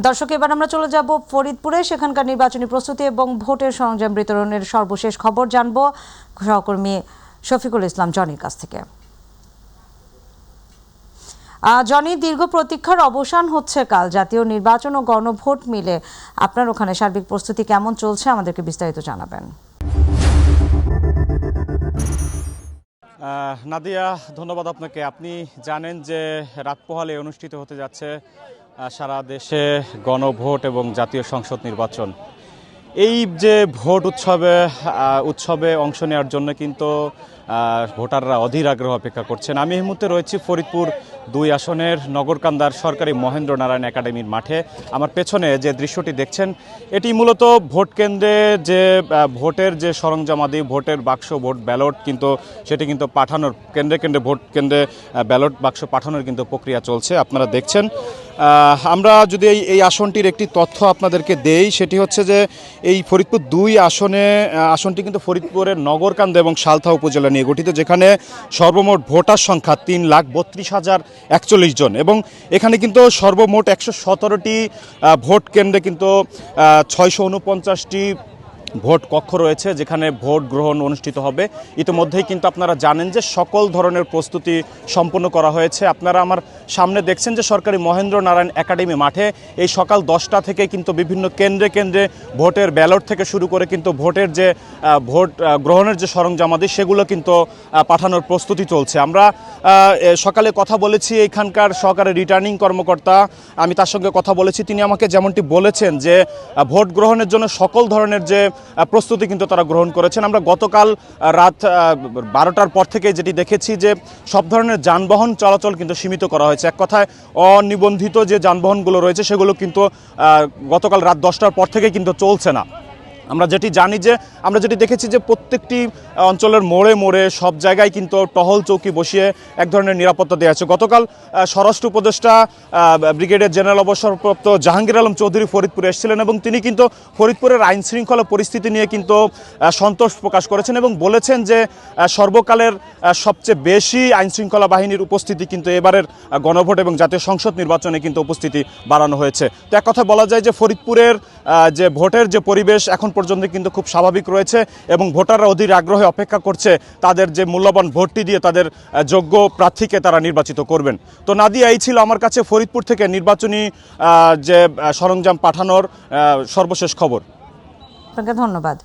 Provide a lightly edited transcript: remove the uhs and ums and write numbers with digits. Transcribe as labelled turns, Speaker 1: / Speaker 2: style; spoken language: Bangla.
Speaker 1: দর্শক, এবার আমরা চলে যাব ফরিদপুরে। সেখানকার নির্বাচনী প্রস্তুতি এবং ভোটের সরঞ্জাম বিতরণের সর্বশেষ খবর জানবো সহকর্মী শফিকুল ইসলাম জনির কাছ থেকে। জনি, দীর্ঘ প্রতীক্ষার অবসান হচ্ছে কাল। জাতীয় নির্বাচন ও গণভোট মিলে আপনার ওখানে সার্বিক প্রস্তুতি কেমন চলছে, আমাদেরকে বিস্তারিত জানাবেন।
Speaker 2: নাদিয়া, ধন্যবাদ আপনাকে। আপনি জানেন যে রাত পোহালে অনুষ্ঠিত হতে যাচ্ছে সারা দেশে গণভোট এবং জাতীয় সংসদ নির্বাচন। এই যে ভোট উৎসবে অংশ নেওয়ার জন্য কিন্তু ভোটাররা অধীর আগ্রহ অপেক্ষা করছেন। আমি এই মুহূর্তে রয়েছি ফরিদপুর 2 আসনের নগরকান্দার সরকারি মহেন্দ্র নারায়ণ একাডেমির মাঠে। আমার পেছনে যে দৃশ্যটি দেখছেন, এটি মূলত ভোট কেন্দ্রে যে ভোটের যে সরঞ্জামাদি, ভোটের বাক্স, ভোট ব্যালট কিন্তু সেটি কিন্তু পাঠানোর কেন্দ্রে ভোট কেন্দ্রে ব্যালট বাক্স পাঠানোর কিন্তু প্রক্রিয়া চলছে, আপনারা দেখছেন। আমরা যদি এই আসনটির একটি তথ্য আপনাদেরকে দেই, সেটি হচ্ছে যে এই ফরিদপুর 2 আসনটি কিন্তু ফরিদপুরের নগরকান্দা এবং সালথা উপজেলা নিয়ে গঠিত, যেখানে সর্বমোট ভোটার সংখ্যা 3,32,041 জন এবং এখানে কিন্তু সর্বমোট 117টি ভোট কেন্দ্রে কিন্তু 649টি ভোট কক্ষ রয়েছে, যেখানে ভোট গ্রহণ অনুষ্ঠিত হবে। ইতিমধ্যেই কিন্তু আপনারা জানেন যে সকল ধরনের প্রস্তুতি সম্পন্ন করা হয়েছে। আপনারা আমার সামনে দেখছেন যে সরকারি মহেন্দ্র নারায়ণ একাডেমি মাঠে এই সকাল 10টা থেকে কিন্তু বিভিন্ন কেন্দ্রে ভোটের ব্যালট থেকে শুরু করে কিন্তু ভোটের যে ভোট গ্রহণের যে সরঞ্জামাদি, সেগুলো কিন্তু পাঠানোর প্রস্তুতি চলছে। আমরা সকালে কথা বলেছি এখানকার সহকারী রিটার্নিং কর্মকর্তা, আমি তার সঙ্গে কথা বলেছি। তিনি আমাকে যেমনটি বলেছেন যে ভোট গ্রহণের জন্য সকল ধরনের যে প্রস্তুতি কিন্তু তারা গ্রহণ করেছেন। আমরা গতকাল রাত 12টার পর থেকে যেটি দেখেছি যে সব ধরনের যানবাহন চলাচল কিন্তু সীমিত করা হয়েছে। এক কথায় অনিবন্ধিত যে যানবাহনগুলো রয়েছে সেগুলো কিন্তু গতকাল রাত 10টার পর থেকে কিন্তু চলছে না। আমরা যেটি দেখেছি যে প্রত্যেকটি অঞ্চলের মোড়ে সব জায়গায় কিন্তু টহল চৌকি বসিয়ে এক ধরনের নিরাপত্তা দেওয়া আছে। গতকাল স্বরাষ্ট্র উপদেষ্টা ব্রিগেডিয়ার জেনারেল অবসরপ্রাপ্ত জাহাঙ্গীর আলম চৌধুরী ফরিদপুরে এসেছিলেন এবং তিনি কিন্তু ফরিদপুরের আইন শৃঙ্খলা পরিস্থিতি নিয়ে কিন্তু সন্তোষ প্রকাশ করেছেন এবং বলেছেন যে সর্বকালের সবচেয়ে বেশি আইন শৃঙ্খলা বাহিনীর উপস্থিতি কিন্তু এবারের গণভোট এবং জাতীয় সংসদ নির্বাচনে কিন্তু উপস্থিতি বাড়ানো হয়েছে। তো এক কথা বলা যায় যে ফরিদপুরের যে ভোটের যে পরিবেশ এখন পর্যন্ত কিন্তু খুব স্বাভাবিক রয়েছে এবং ভোটাররা অধীর আগ্রহে অপেক্ষা করছে তাদের যে মূল্যবান ভোটটি দিয়ে তাদের যোগ্য প্রার্থীকে তারা নির্বাচিত করবেন। তো নাদিয়া, এই ছিল আমার কাছে ফরিদপুর থেকে নির্বাচনী যে সরঞ্জাম পাঠানোর সর্বশেষ খবর।
Speaker 1: আপনাকে ধন্যবাদ।